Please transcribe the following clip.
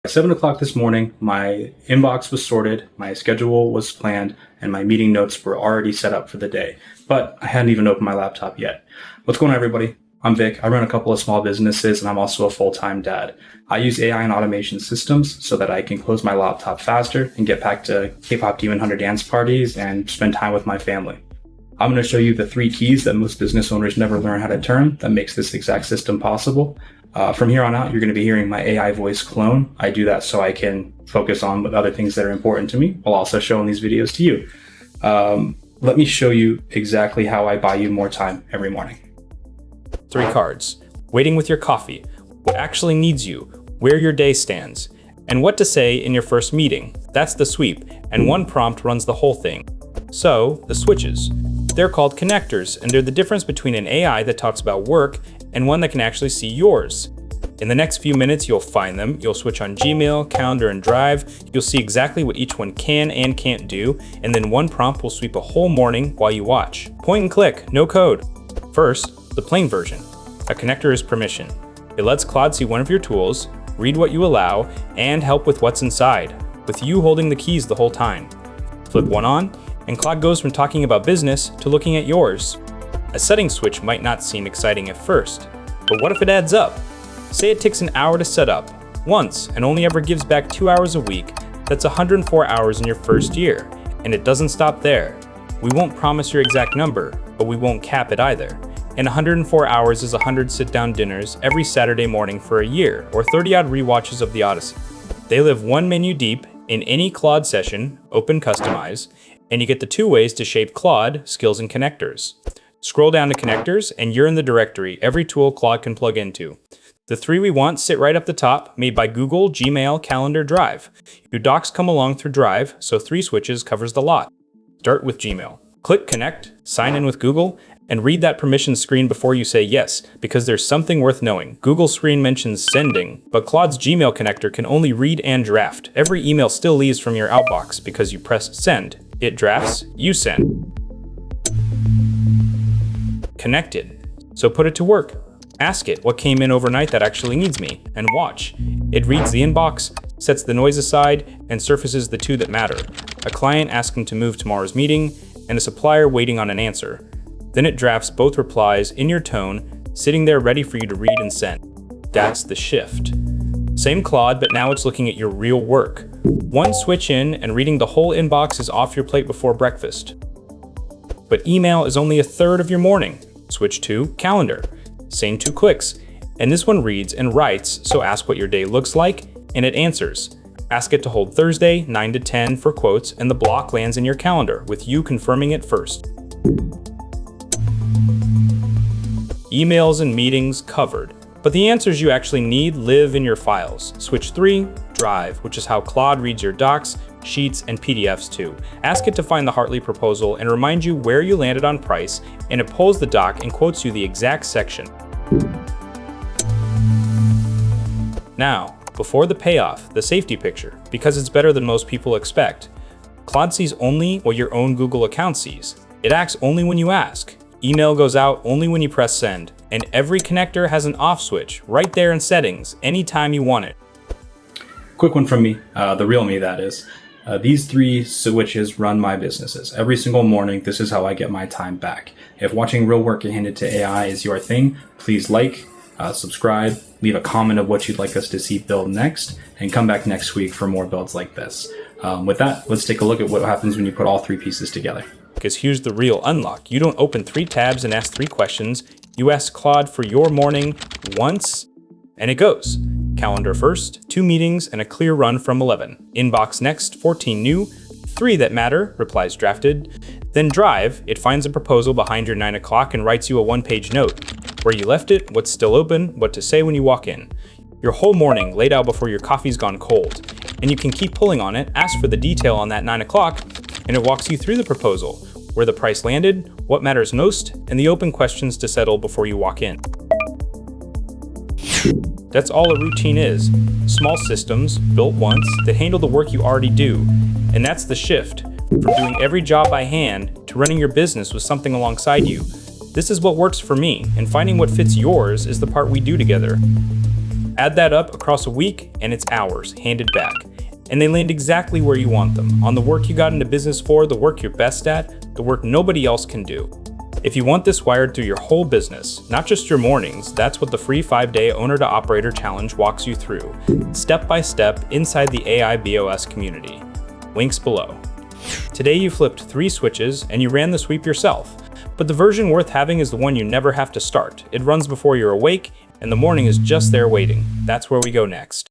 At 7 o'clock this morning, my inbox was sorted, my schedule was planned, and my meeting notes were already set up for the day. But I hadn't even opened my laptop yet. What's going on, everybody? I'm Vic. I run a couple of small businesses, and I'm also a full-time dad. I use AI and automation systems so that I can close my laptop faster and get back to K-pop Demon Hunter dance parties and spend time with my family. I'm going to show you the 3 keys that most business owners never learn how to turn that makes this exact system possible. From here on out, you're going to be hearing my AI voice clone. I do that so I can focus on what other things that are important to me while also showing these videos to you. Let me show you exactly how I buy you more time every morning. 3 cards. Waiting with your coffee. What actually needs you. Where your day stands. And what to say in your first meeting. That's the sweep, and one prompt runs the whole thing. So, the switches. They're called connectors, and they're the difference between an AI that talks about work and one that can actually see yours. In the next few minutes, you'll find them. You'll switch on Gmail, Calendar, and Drive. You'll see exactly what each one can and can't do, and then one prompt will sweep a whole morning while you watch. Point and click, no code. First, the plain version. A connector is permission. It lets Claude see one of your tools, read what you allow, and help with what's inside, with you holding the keys the whole time. Flip one on, and Claude goes from talking about business to looking at yours. A setting switch might not seem exciting at first, but what if it adds up? Say it takes an hour to set up, once, and only ever gives back 2 hours a week. That's 104 hours in your first year, and it doesn't stop there. We won't promise your exact number, but we won't cap it either. And 104 hours is 100 sit-down dinners every Saturday morning for a year, or 30-odd rewatches of The Odyssey. They live one menu deep in any Claude session, open customize, and you get the 2 ways to shape Claude, skills and connectors. Scroll down to connectors, and you're in the directory every tool Claude can plug into. The 3 we want sit right up the top, made by Google, Gmail, Calendar, Drive. Your docs come along through Drive, so 3 switches covers the lot. Start with Gmail. Click Connect, sign in with Google, and read that permission screen before you say yes, because there's something worth knowing. Google's screen mentions sending, but Claude's Gmail connector can only read and draft. Every email still leaves from your outbox because you press send. It drafts, you send. Connected. So put it to work. Ask it what came in overnight that actually needs me, and watch. It reads the inbox, sets the noise aside, and surfaces the 2 that matter. A client asking to move tomorrow's meeting, and a supplier waiting on an answer. Then it drafts both replies in your tone, sitting there ready for you to read and send. That's the shift. Same Claude, but now it's looking at your real work. One switch in, and reading the whole inbox is off your plate before breakfast. But email is only a third of your morning. Switch to Calendar. Same 2 clicks. And this one reads and writes, so ask what your day looks like, and it answers. Ask it to hold Thursday, 9 to 10 for quotes, and the block lands in your calendar, with you confirming it first. Emails and meetings covered. But the answers you actually need live in your files. Switch 3, Drive, which is how Claude reads your docs, sheets, and PDFs too. Ask it to find the Hartley proposal and remind you where you landed on price, and it pulls the doc and quotes you the exact section. Now, before the payoff, the safety picture, because it's better than most people expect. Claude sees only what your own Google account sees. It acts only when you ask. Email goes out only when you press send. And every connector has an off switch right there in settings, anytime you want it. Quick one from me, the real me that is. These 3 switches run my businesses. Every single morning, this is how I get my time back. If watching real work handed to AI is your thing, please like, subscribe, leave a comment of what you'd like us to see build next, and come back next week for more builds like this. With that, let's take a look at what happens when you put all 3 pieces together. Because here's the real unlock. You don't open 3 tabs and ask 3 questions. You ask Claude for your morning once, and it goes. Calendar first, 2 meetings, and a clear run from 11. Inbox next, 14 new, 3 that matter, replies drafted. Then Drive, it finds a proposal behind your 9 o'clock and writes you a 1-page note. Where you left it, what's still open, what to say when you walk in. Your whole morning laid out before your coffee's gone cold. And you can keep pulling on it, ask for the detail on that 9 o'clock, and it walks you through the proposal, where the price landed, what matters most, and the open questions to settle before you walk in. That's all a routine is. Small systems, built once, that handle the work you already do. And that's the shift, from doing every job by hand to running your business with something alongside you. This is what works for me, and finding what fits yours is the part we do together. Add that up across a week, and it's hours handed back. And they land exactly where you want them, on the work you got into business for, the work you're best at, the work nobody else can do. If you want this wired through your whole business, not just your mornings, that's what the free 5-day Owner to Operator Challenge walks you through, step by step inside the AI BOS community. Links below. Today you flipped 3 switches and you ran the sweep yourself, but the version worth having is the one you never have to start. It runs before you're awake, and the morning is just there waiting. That's where we go next.